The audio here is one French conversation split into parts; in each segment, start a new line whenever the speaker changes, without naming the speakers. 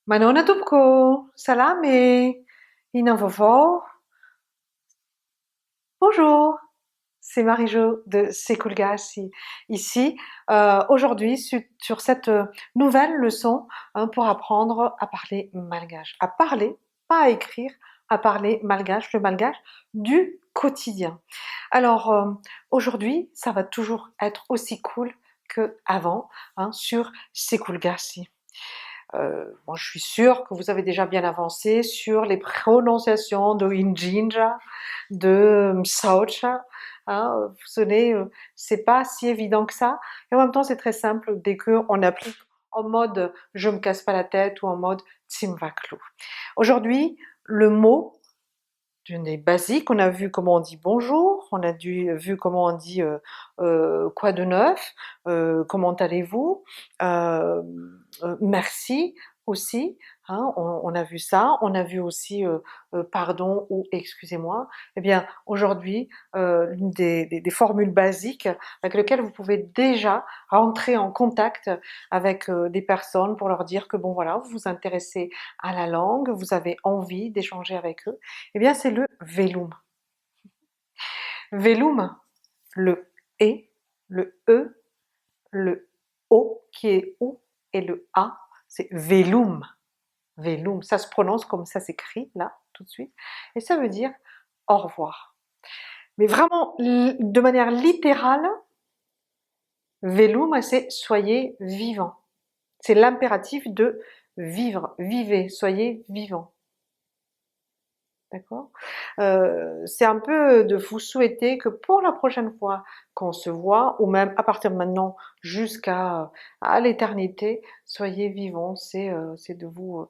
Manona Dubko, salame, Inavovo, bonjour, c'est Marie-Jo de C'est Cool Gas ici, aujourd'hui sur cette nouvelle leçon pour apprendre à parler malgache. À parler, pas à écrire, à parler malgache, le malgache du quotidien. Alors aujourd'hui, ça va toujours être aussi cool qu'avant sur C'est Cool Gas. Bon, je suis sûre que vous avez déjà bien avancé sur les prononciations de Injinja, de Msaucha. Vous savez, c'est pas si évident que ça. Et en même temps, c'est très simple dès qu'on applique en mode je me casse pas la tête ou en mode Tsimvaklu. Aujourd'hui, le mot des basiques, on a vu comment on dit bonjour, on a vu comment on dit quoi de neuf, comment allez-vous, merci aussi, on a vu ça, on a vu aussi pardon ou excusez-moi. Eh bien aujourd'hui, l'une des formules basiques avec lesquelles vous pouvez déjà rentrer en contact avec des personnes pour leur dire que bon voilà, vous vous intéressez à la langue, vous avez envie d'échanger avec eux, eh bien c'est le velum. Velum, le et, le e, le o qui est ou et le a, c'est velum. Velum, ça se prononce comme ça s'écrit là tout de suite, et ça veut dire au revoir. Mais vraiment de manière littérale, velum c'est soyez vivant. C'est l'impératif de vivre, vivez, soyez vivant. D'accord? C'est un peu de vous souhaiter que pour la prochaine fois qu'on se voit, ou même à partir de maintenant jusqu'à à l'éternité, soyez vivants. C'est de vous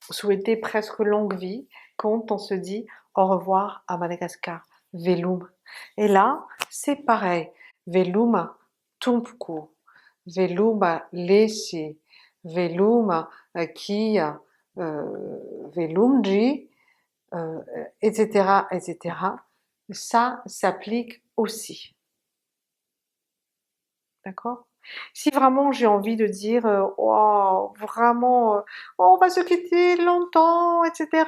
souhaiter presque longue vie quand on se dit au revoir à Madagascar. Velum. Et là, c'est pareil. Velum tumpku. Velum lesi. Velum kia. Velumji, etc., etc., ça s'applique aussi. D'accord? Si vraiment j'ai envie de dire, oh, vraiment, oh, on va se quitter longtemps, etc.,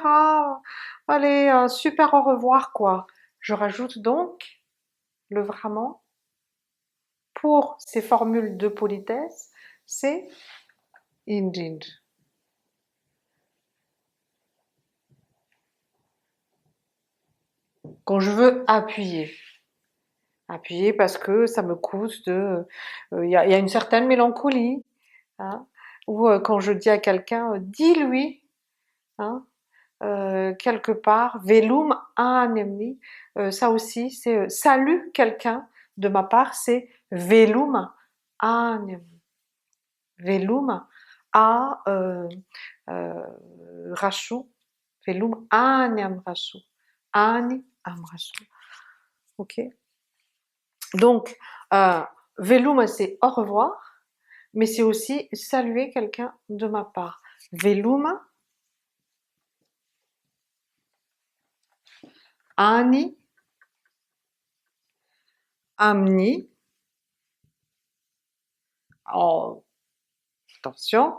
allez, super au revoir, quoi. Je rajoute donc le vraiment pour ces formules de politesse, c'est indeed. Quand je veux appuyer. Appuyer parce que ça me coûte de... Il y a une certaine mélancolie, hein, ou quand je dis à quelqu'un, dis-lui, hein, quelque part, velum anemni, ça aussi, c'est salut quelqu'un de ma part, c'est velum anemni. Velum a rashu, velum anem rashu, ani am rashu. Ok? Donc, velum, c'est au revoir, mais c'est aussi saluer quelqu'un de ma part. Velum, ani, amni. Oh, attention.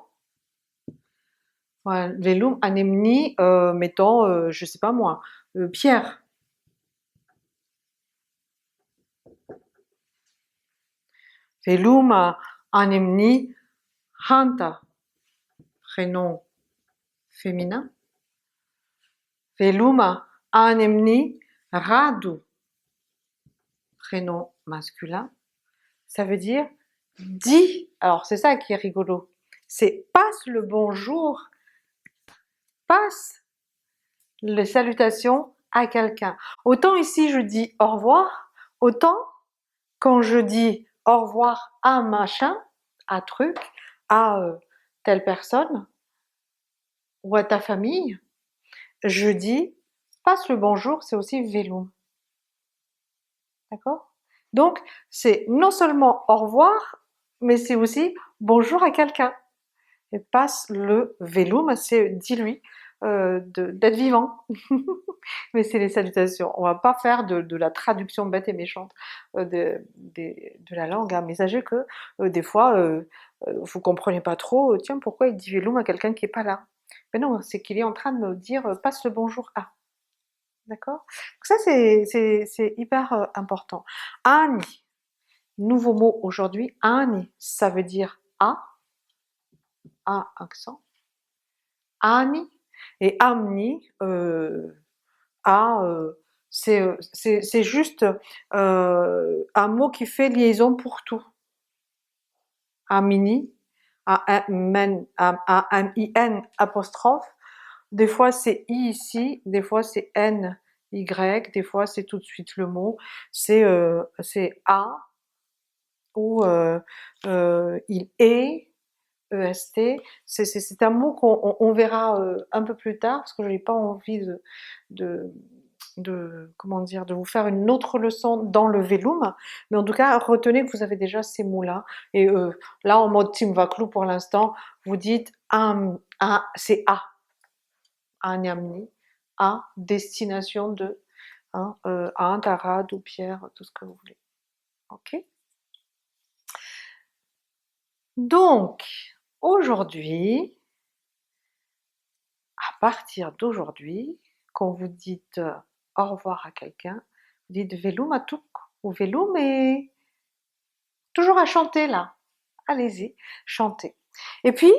Voilà, velum, anemni, mettons, je sais pas moi, Pierre. Velum, anemni, hanta, prénom féminin. Velum, anemni, radu, prénom masculin. Ça veut dire dis, alors c'est ça qui est rigolo, c'est passe le bonjour, passe les salutations à quelqu'un. Autant ici je dis au revoir, autant quand je dis au revoir à machin, à truc, à telle personne ou à ta famille, je dis passe le bonjour, c'est aussi velum. D'accord? Donc c'est non seulement au revoir, mais c'est aussi bonjour à quelqu'un. Et passe le velum, c'est dis-lui d'être vivant. Mais c'est les salutations. On va pas faire de la traduction bête et méchante de la langue, hein. Mais sachez que des fois, vous comprenez pas trop, tiens, pourquoi il dit Veloum à quelqu'un qui est pas là? Mais non, c'est qu'il est en train de me dire passe le bonjour à. D'accord? Donc ça, c'est hyper important. Ani, nouveau mot aujourd'hui, ani, ça veut dire A accent, ani, et amni, A, c'est juste un mot qui fait liaison pour tout. Amini, A-M-I-N apostrophe, des fois c'est I ici, des fois c'est N, Y, des fois c'est tout de suite le mot, c'est A, ou il est, EST, c'est un mot qu'on verra un peu plus tard, parce que je n'ai pas envie de, comment dire, de vous faire une autre leçon dans le Veloum, mais en tout cas, retenez que vous avez déjà ces mots-là, et là, en mode Team Vaclou, pour l'instant, vous dites, c'est A, Anyamni, à destination de, hein, à Tarad ou Pierre, tout ce que vous voulez. Ok? Donc, aujourd'hui, à partir d'aujourd'hui, quand vous dites au revoir à quelqu'un, vous dites Veloum atuk ou Veloum, et toujours à chanter là. Allez-y, chantez. Et puis,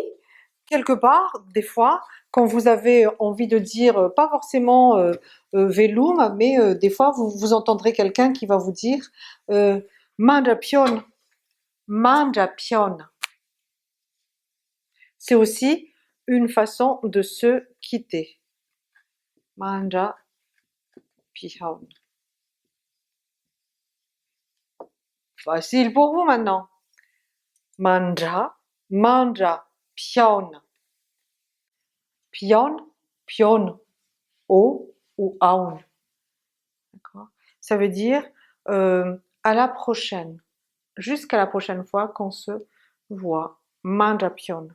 quelque part, des fois, quand vous avez envie de dire, pas forcément Veloum, mais des fois, vous entendrez quelqu'un qui va vous dire Mandapion, Mandapion. C'est aussi une façon de se quitter. Mandapion. Facile pour vous maintenant. Manja, manja, pion. Pion, pion, o ou aun. D'accord? Ça veut dire à la prochaine. Jusqu'à la prochaine fois qu'on se voit. Manja pion.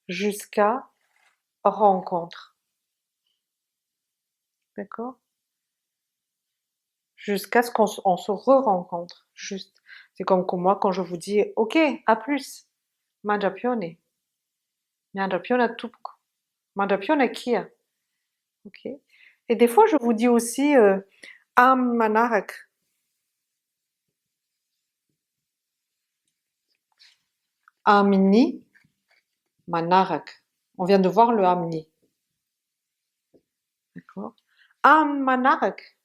Jusqu'à rencontre. D'accord? Jusqu'à ce qu'on se re-rencontre. Juste. C'est comme moi quand je vous dis ok, à plus. Manja pione. Manja piona tup. Manja piona kia. Ok. Et des fois, je vous dis aussi am manarak. Amni manarak. On vient de voir le amni. D'accord. Am manarak.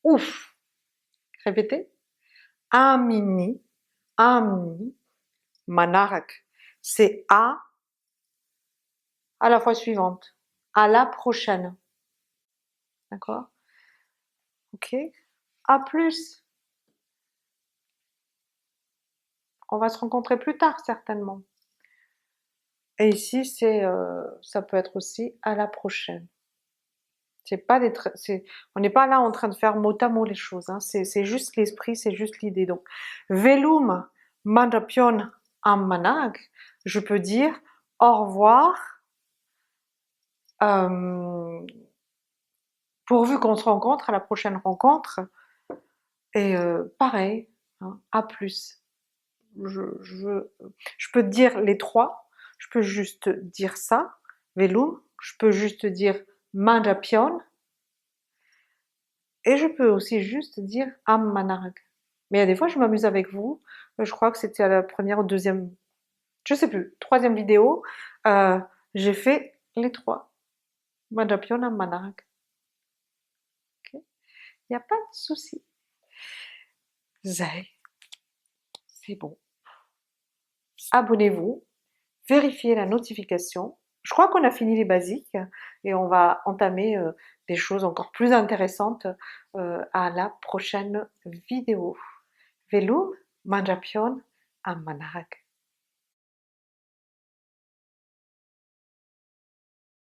Ouf. Répétez. Amini. Amni manarak. C'est à la fois suivante. À la prochaine. D'accord. Ok. À plus. On va se rencontrer plus tard, certainement. Et ici, ça peut être aussi à la prochaine. C'est pas on n'est pas là en train de faire mot à mot les choses, hein. C'est juste l'esprit, c'est juste l'idée. Donc, velum mandapion ammanag, je peux dire au revoir, pourvu qu'on se rencontre à la prochaine rencontre. Et pareil, hein, à plus. Je peux dire les trois, je peux juste dire ça, velum, je peux juste dire mandapion, et je peux aussi juste dire am manarag. Mais il y a des fois, je m'amuse avec vous. Je crois que c'était à la première ou deuxième, je sais plus, troisième vidéo. J'ai fait les trois. Mandapion am manarag. Ok. Il n'y a pas de souci. Zay, c'est bon. Abonnez-vous, vérifiez la notification. Je crois qu'on a fini les basiques et on va entamer des choses encore plus intéressantes à la prochaine vidéo. Velum mandapion am manarag.